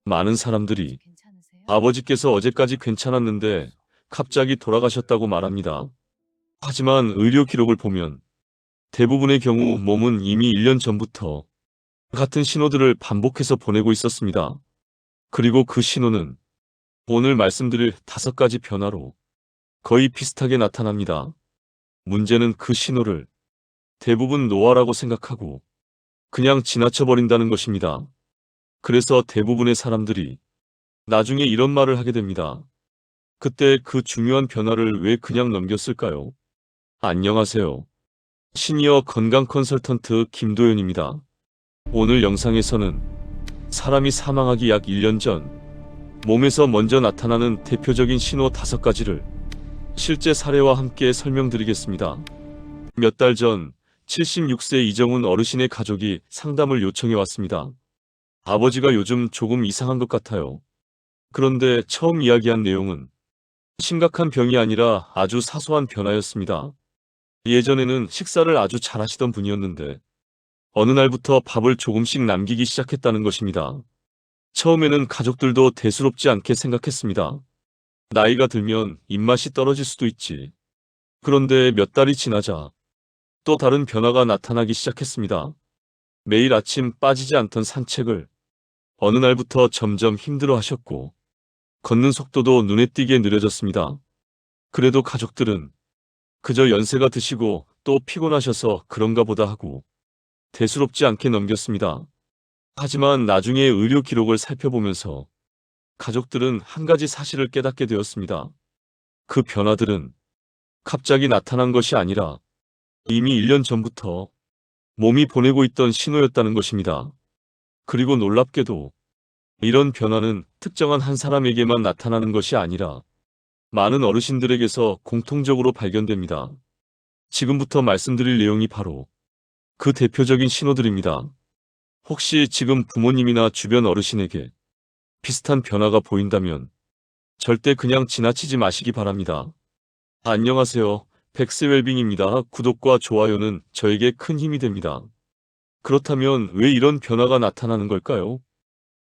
많은 사람들이 괜찮으세요? 아버지께서 어제까지 괜찮았는데 갑자기 돌아가셨다고 말합니다. 하지만 의료 기록을 보면 대부분의 경우 몸은 이미 1년 전부터 같은 신호들을 반복해서 보내고 있었습니다. 그리고 그 신호는 오늘 말씀드릴 5가지 변화로 거의 비슷하게 나타납니다. 문제는 그 신호를 대부분 노화라고 생각하고 그냥 지나쳐버린다는 것입니다. 그래서 대부분의 사람들이 나중에 이런 말을 하게 됩니다. 그때 그 중요한 변화를 왜 그냥 넘겼을까요? 안녕하세요. 시니어 건강 컨설턴트 김도윤입니다. 오늘 영상에서는 사람이 사망하기 약 1년 전 몸에서 먼저 나타나는 대표적인 신호 5가지를 실제 사례와 함께 설명드리겠습니다. 몇 달 전 76세 이정훈 어르신의 가족이 상담을 요청해 왔습니다. 아버지가 요즘 조금 이상한 것 같아요. 그런데 처음 이야기한 내용은 심각한 병이 아니라 아주 사소한 변화였습니다. 예전에는 식사를 아주 잘하시던 분이었는데 어느 날부터 밥을 조금씩 남기기 시작했다는 것입니다. 처음에는 가족들도 대수롭지 않게 생각했습니다. 나이가 들면 입맛이 떨어질 수도 있지. 그런데 몇 달이 지나자 또 다른 변화가 나타나기 시작했습니다. 매일 아침 빠지지 않던 산책을 어느 날부터 점점 힘들어 하셨고 걷는 속도도 눈에 띄게 느려졌습니다. 그래도 가족들은 그저 연세가 드시고 또 피곤하셔서 그런가 보다 하고 대수롭지 않게 넘겼습니다. 하지만 나중에 의료 기록을 살펴보면서 가족들은 한 가지 사실을 깨닫게 되었습니다. 그 변화들은 갑자기 나타난 것이 아니라 이미 1년 전부터 몸이 보내고 있던 신호였다는 것입니다. 그리고 놀랍게도 이런 변화는 특정한 한 사람에게만 나타나는 것이 아니라 많은 어르신들에게서 공통적으로 발견됩니다. 지금부터 말씀드릴 내용이 바로 그 대표적인 신호들입니다. 혹시 지금 부모님이나 주변 어르신에게 비슷한 변화가 보인다면 절대 그냥 지나치지 마시기 바랍니다. 안녕하세요. 백스웰빙입니다. 구독과 좋아요는 저에게 큰 힘이 됩니다. 그렇다면 왜 이런 변화가 나타나는 걸까요?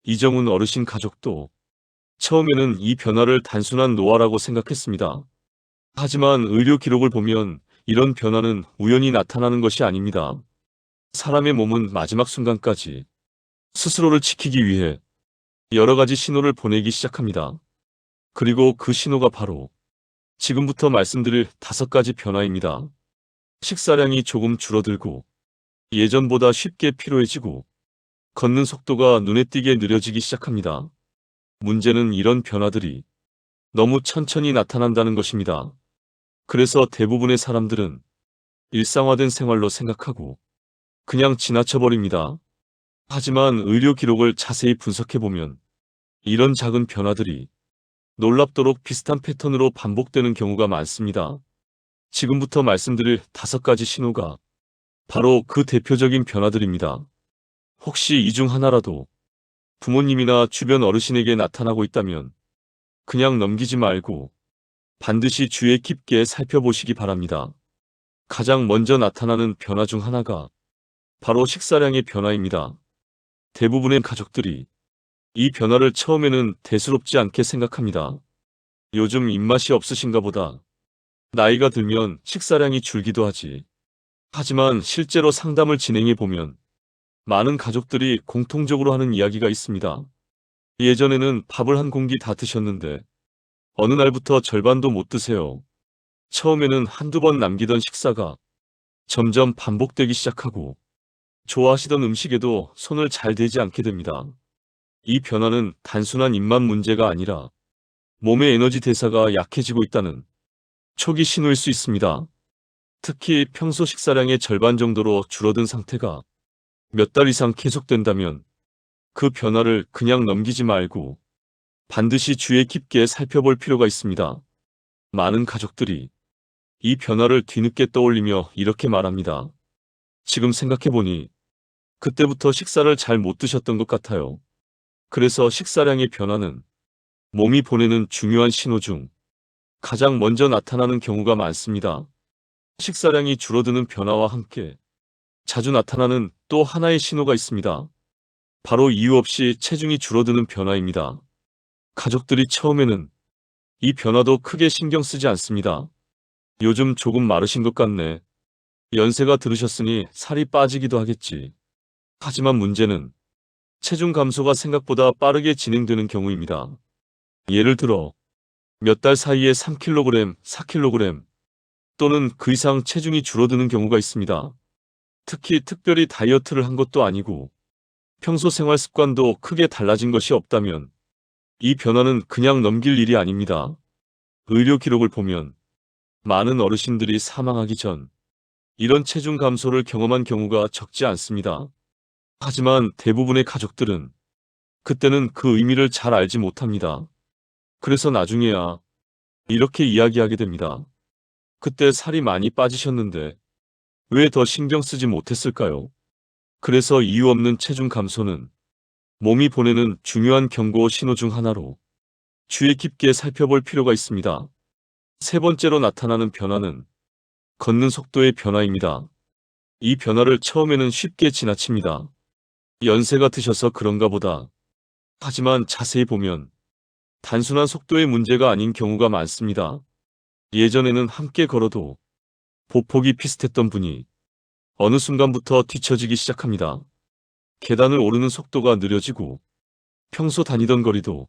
이정훈 어르신 가족도 처음에는 이 변화를 단순한 노화라고 생각했습니다. 하지만 의료 기록을 보면 이런 변화는 우연히 나타나는 것이 아닙니다. 사람의 몸은 마지막 순간까지 스스로를 지키기 위해 여러 가지 신호를 보내기 시작합니다. 그리고 그 신호가 바로 지금부터 말씀드릴 5가지 변화입니다. 식사량이 조금 줄어들고 예전보다 쉽게 피로해지고 걷는 속도가 눈에 띄게 느려지기 시작합니다. 문제는 이런 변화들이 너무 천천히 나타난다는 것입니다. 그래서 대부분의 사람들은 일상화된 생활로 생각하고 그냥 지나쳐버립니다. 하지만 의료 기록을 자세히 분석해보면 이런 작은 변화들이 놀랍도록 비슷한 패턴으로 반복되는 경우가 많습니다. 지금부터 말씀드릴 5가지 신호가 바로 그 대표적인 변화들입니다. 혹시 이 중 하나라도 부모님이나 주변 어르신에게 나타나고 있다면 그냥 넘기지 말고 반드시 주의 깊게 살펴보시기 바랍니다. 가장 먼저 나타나는 변화 중 하나가 바로 식사량의 변화입니다. 대부분의 가족들이 이 변화를 처음에는 대수롭지 않게 생각합니다. 요즘 입맛이 없으신가 보다. 나이가 들면 식사량이 줄기도 하지. 하지만 실제로 상담을 진행해 보면 많은 가족들이 공통적으로 하는 이야기가 있습니다. 예전에는 밥을 한 공기 다 드셨는데 어느 날부터 절반도 못 드세요. 처음에는 한두 번 남기던 식사가 점점 반복되기 시작하고 좋아하시던 음식에도 손을 잘 대지 않게 됩니다. 이 변화는 단순한 입맛 문제가 아니라 몸의 에너지 대사가 약해지고 있다는 초기 신호일 수 있습니다. 특히 평소 식사량의 절반 정도로 줄어든 상태가 몇 달 이상 계속된다면 그 변화를 그냥 넘기지 말고 반드시 주의 깊게 살펴볼 필요가 있습니다. 많은 가족들이 이 변화를 뒤늦게 떠올리며 이렇게 말합니다. 지금 생각해보니 그때부터 식사를 잘 못 드셨던 것 같아요. 그래서 식사량의 변화는 몸이 보내는 중요한 신호 중 가장 먼저 나타나는 경우가 많습니다. 식사량이 줄어드는 변화와 함께 자주 나타나는 또 하나의 신호가 있습니다. 바로 이유 없이 체중이 줄어드는 변화입니다. 가족들이 처음에는 이 변화도 크게 신경 쓰지 않습니다. 요즘 조금 마르신 것 같네. 연세가 들으셨으니 살이 빠지기도 하겠지. 하지만 문제는 체중 감소가 생각보다 빠르게 진행되는 경우입니다. 예를 들어 몇 달 사이에 3kg, 4kg 또는 그 이상 체중이 줄어드는 경우가 있습니다. 특히 특별히 다이어트를 한 것도 아니고 평소 생활 습관도 크게 달라진 것이 없다면 이 변화는 그냥 넘길 일이 아닙니다. 의료 기록을 보면 많은 어르신들이 사망하기 전 이런 체중 감소를 경험한 경우가 적지 않습니다. 하지만 대부분의 가족들은 그때는 그 의미를 잘 알지 못합니다. 그래서 나중에야 이렇게 이야기하게 됩니다. 그때 살이 많이 빠지셨는데 왜 더 신경 쓰지 못했을까요? 그래서 이유 없는 체중 감소는 몸이 보내는 중요한 경고 신호 중 하나로 주의 깊게 살펴볼 필요가 있습니다. 세 번째로 나타나는 변화는 걷는 속도의 변화입니다. 이 변화를 처음에는 쉽게 지나칩니다. 연세가 드셔서 그런가 보다. 하지만 자세히 보면 단순한 속도의 문제가 아닌 경우가 많습니다. 예전에는 함께 걸어도 보폭이 비슷했던 분이 어느 순간부터 뒤처지기 시작합니다. 계단을 오르는 속도가 느려지고 평소 다니던 거리도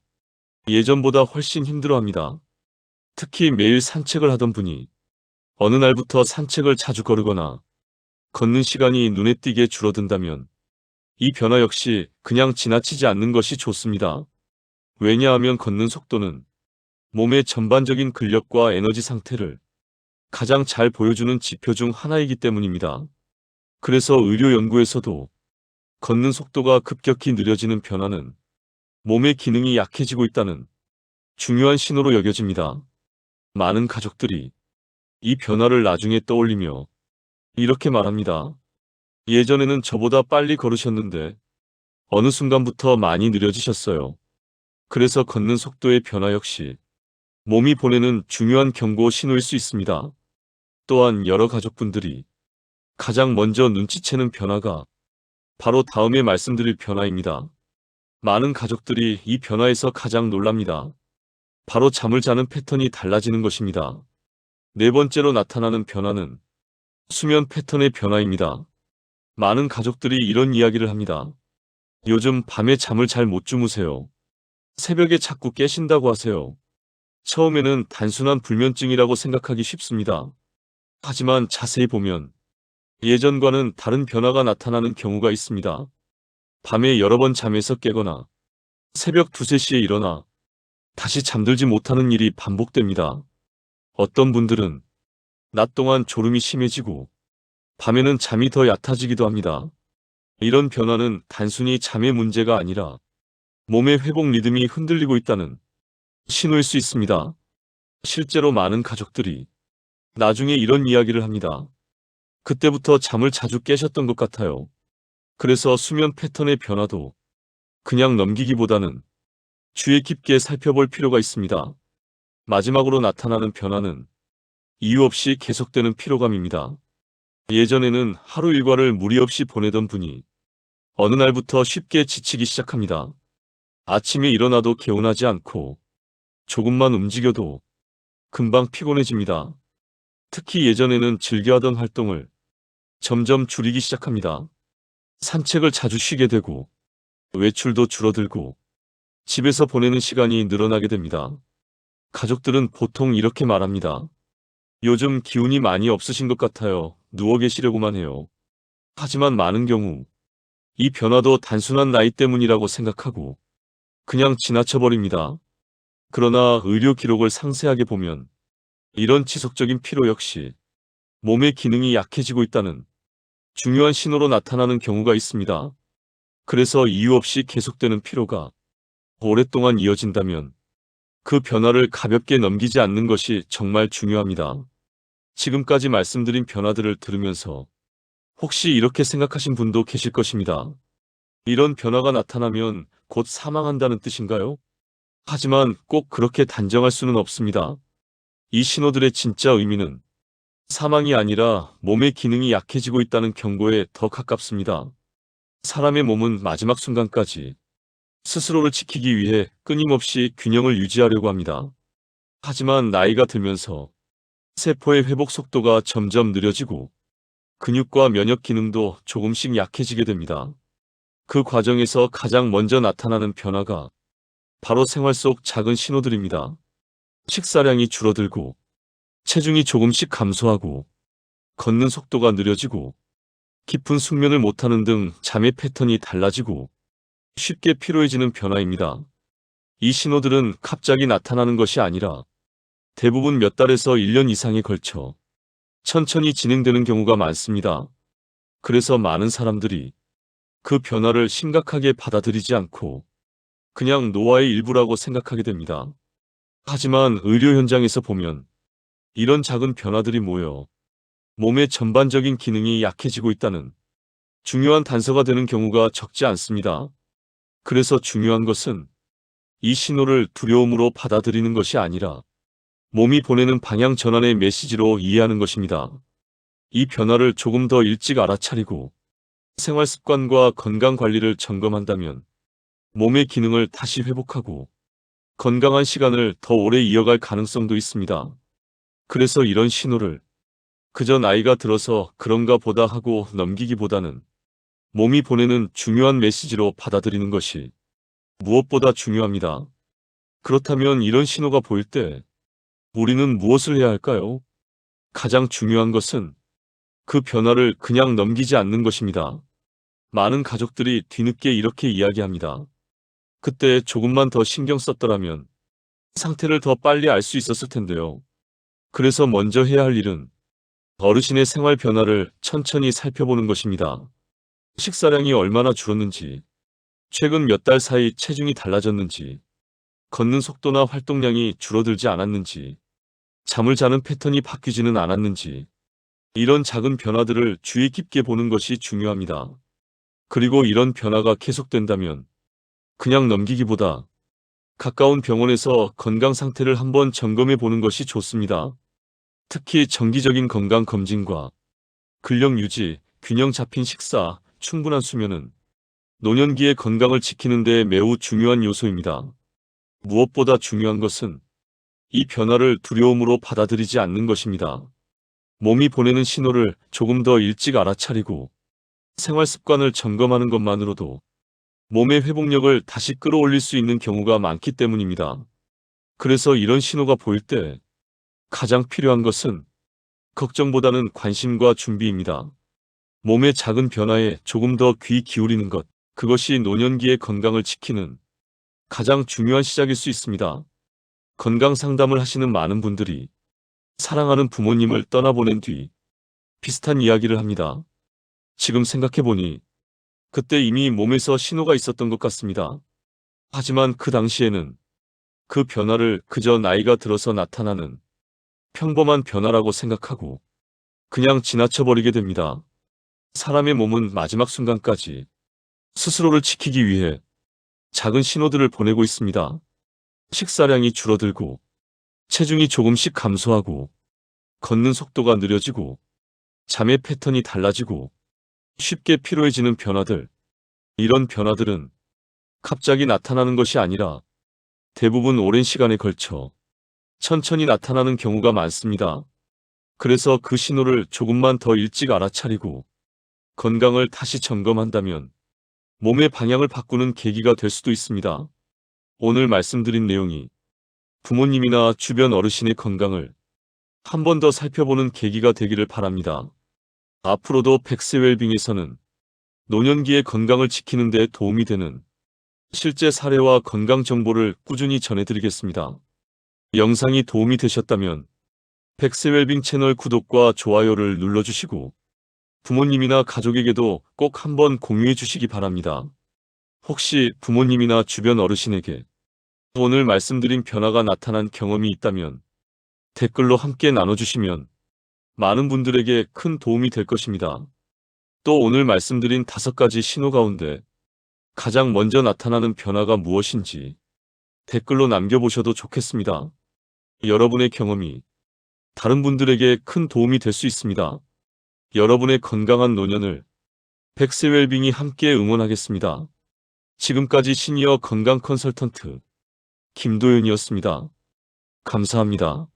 예전보다 훨씬 힘들어합니다. 특히 매일 산책을 하던 분이 어느 날부터 산책을 자주 거르거나 걷는 시간이 눈에 띄게 줄어든다면 이 변화 역시 그냥 지나치지 않는 것이 좋습니다. 왜냐하면 걷는 속도는 몸의 전반적인 근력과 에너지 상태를 가장 잘 보여주는 지표 중 하나이기 때문입니다. 그래서 의료 연구에서도 걷는 속도가 급격히 느려지는 변화는 몸의 기능이 약해지고 있다는 중요한 신호로 여겨집니다. 많은 가족들이 이 변화를 나중에 떠올리며 이렇게 말합니다. 예전에는 저보다 빨리 걸으셨는데 어느 순간부터 많이 느려지셨어요. 그래서 걷는 속도의 변화 역시 몸이 보내는 중요한 경고 신호일 수 있습니다. 또한 여러 가족분들이 가장 먼저 눈치채는 변화가 바로 다음에 말씀드릴 변화입니다. 많은 가족들이 이 변화에서 가장 놀랍니다. 바로 잠을 자는 패턴이 달라지는 것입니다. 네 번째로 나타나는 변화는 수면 패턴의 변화입니다. 많은 가족들이 이런 이야기를 합니다. 요즘 밤에 잠을 잘 못 주무세요. 새벽에 자꾸 깨신다고 하세요. 처음에는 단순한 불면증이라고 생각하기 쉽습니다. 하지만 자세히 보면 예전과는 다른 변화가 나타나는 경우가 있습니다. 밤에 여러 번 잠에서 깨거나 새벽 2, 3시에 일어나 다시 잠들지 못하는 일이 반복됩니다. 어떤 분들은 낮 동안 졸음이 심해지고 밤에는 잠이 더 얕아지기도 합니다. 이런 변화는 단순히 잠의 문제가 아니라 몸의 회복 리듬이 흔들리고 있다는 신호일 수 있습니다. 실제로 많은 가족들이 나중에 이런 이야기를 합니다. 그때부터 잠을 자주 깨셨던 것 같아요. 그래서 수면 패턴의 변화도 그냥 넘기기보다는 주의 깊게 살펴볼 필요가 있습니다. 마지막으로 나타나는 변화는 이유 없이 계속되는 피로감입니다. 예전에는 하루 일과를 무리 없이 보내던 분이 어느 날부터 쉽게 지치기 시작합니다. 아침에 일어나도 개운하지 않고 조금만 움직여도 금방 피곤해집니다. 특히 예전에는 즐겨하던 활동을 점점 줄이기 시작합니다. 산책을 자주 쉬게 되고 외출도 줄어들고 집에서 보내는 시간이 늘어나게 됩니다. 가족들은 보통 이렇게 말합니다. 요즘 기운이 많이 없으신 것 같아요. 누워 계시려고만 해요. 하지만 많은 경우 이 변화도 단순한 나이 때문이라고 생각하고 그냥 지나쳐버립니다. 그러나 의료 기록을 상세하게 보면 이런 지속적인 피로 역시 몸의 기능이 약해지고 있다는 중요한 신호로 나타나는 경우가 있습니다. 그래서 이유 없이 계속되는 피로가 오랫동안 이어진다면 그 변화를 가볍게 넘기지 않는 것이 정말 중요합니다. 지금까지 말씀드린 변화들을 들으면서 혹시 이렇게 생각하신 분도 계실 것입니다. 이런 변화가 나타나면 곧 사망한다는 뜻인가요? 하지만 꼭 그렇게 단정할 수는 없습니다. 이 신호들의 진짜 의미는 사망이 아니라 몸의 기능이 약해지고 있다는 경고에 더 가깝습니다. 사람의 몸은 마지막 순간까지 스스로를 지키기 위해 끊임없이 균형을 유지하려고 합니다. 하지만 나이가 들면서 세포의 회복 속도가 점점 느려지고 근육과 면역 기능도 조금씩 약해지게 됩니다. 그 과정에서 가장 먼저 나타나는 변화가 바로 생활 속 작은 신호들입니다. 식사량이 줄어들고 체중이 조금씩 감소하고 걷는 속도가 느려지고 깊은 숙면을 못하는 등 잠의 패턴이 달라지고 쉽게 피로해지는 변화입니다. 이 신호들은 갑자기 나타나는 것이 아니라 대부분 몇 달에서 1년 이상에 걸쳐 천천히 진행되는 경우가 많습니다. 그래서 많은 사람들이 그 변화를 심각하게 받아들이지 않고 그냥 노화의 일부라고 생각하게 됩니다. 하지만 의료 현장에서 보면 이런 작은 변화들이 모여 몸의 전반적인 기능이 약해지고 있다는 중요한 단서가 되는 경우가 적지 않습니다. 그래서 중요한 것은 이 신호를 두려움으로 받아들이는 것이 아니라 몸이 보내는 방향 전환의 메시지로 이해하는 것입니다. 이 변화를 조금 더 일찍 알아차리고 생활 습관과 건강 관리를 점검한다면 몸의 기능을 다시 회복하고 건강한 시간을 더 오래 이어갈 가능성도 있습니다. 그래서 이런 신호를 그저 나이가 들어서 그런가 보다 하고 넘기기보다는 몸이 보내는 중요한 메시지로 받아들이는 것이 무엇보다 중요합니다. 그렇다면 이런 신호가 보일 때 우리는 무엇을 해야 할까요? 가장 중요한 것은 그 변화를 그냥 넘기지 않는 것입니다. 많은 가족들이 뒤늦게 이렇게 이야기합니다. 그때 조금만 더 신경 썼더라면 상태를 더 빨리 알 수 있었을 텐데요. 그래서 먼저 해야 할 일은 어르신의 생활 변화를 천천히 살펴보는 것입니다. 식사량이 얼마나 줄었는지, 최근 몇 달 사이 체중이 달라졌는지, 걷는 속도나 활동량이 줄어들지 않았는지, 잠을 자는 패턴이 바뀌지는 않았는지, 이런 작은 변화들을 주의 깊게 보는 것이 중요합니다. 그리고 이런 변화가 계속된다면 그냥 넘기기보다 가까운 병원에서 건강 상태를 한번 점검해 보는 것이 좋습니다. 특히 정기적인 건강 검진과 근력 유지, 균형 잡힌 식사, 충분한 수면은 노년기의 건강을 지키는 데 매우 중요한 요소입니다. 무엇보다 중요한 것은 이 변화를 두려움으로 받아들이지 않는 것입니다. 몸이 보내는 신호를 조금 더 일찍 알아차리고 생활 습관을 점검하는 것만으로도 몸의 회복력을 다시 끌어올릴 수 있는 경우가 많기 때문입니다. 그래서 이런 신호가 보일 때 가장 필요한 것은 걱정보다는 관심과 준비입니다. 몸의 작은 변화에 조금 더 귀 기울이는 것, 그것이 노년기의 건강을 지키는 가장 중요한 시작일 수 있습니다. 건강 상담을 하시는 많은 분들이 사랑하는 부모님을 떠나보낸 뒤 비슷한 이야기를 합니다. 지금 생각해보니 그때 이미 몸에서 신호가 있었던 것 같습니다. 하지만 그 당시에는 그 변화를 그저 나이가 들어서 나타나는 평범한 변화라고 생각하고 그냥 지나쳐버리게 됩니다. 사람의 몸은 마지막 순간까지 스스로를 지키기 위해 작은 신호들을 보내고 있습니다. 식사량이 줄어들고 체중이 조금씩 감소하고 걷는 속도가 느려지고 잠의 패턴이 달라지고 쉽게 피로해지는 변화들. 이런 변화들은 갑자기 나타나는 것이 아니라 대부분 오랜 시간에 걸쳐 천천히 나타나는 경우가 많습니다. 그래서 그 신호를 조금만 더 일찍 알아차리고 건강을 다시 점검한다면 몸의 방향을 바꾸는 계기가 될 수도 있습니다. 오늘 말씀드린 내용이 부모님이나 주변 어르신의 건강을 한 번 더 살펴보는 계기가 되기를 바랍니다. 앞으로도 백세웰빙에서는 노년기의 건강을 지키는 데 도움이 되는 실제 사례와 건강 정보를 꾸준히 전해드리겠습니다. 영상이 도움이 되셨다면 백세웰빙 채널 구독과 좋아요를 눌러주시고 부모님이나 가족에게도 꼭 한번 공유해 주시기 바랍니다. 혹시 부모님이나 주변 어르신에게 오늘 말씀드린 변화가 나타난 경험이 있다면 댓글로 함께 나눠주시면 많은 분들에게 큰 도움이 될 것입니다. 또 오늘 말씀드린 5가지 신호 가운데 가장 먼저 나타나는 변화가 무엇인지 댓글로 남겨보셔도 좋겠습니다. 여러분의 경험이 다른 분들에게 큰 도움이 될 수 있습니다. 여러분의 건강한 노년을 백세웰빙이 함께 응원하겠습니다. 지금까지 시니어 건강 컨설턴트 김도윤이었습니다. 감사합니다.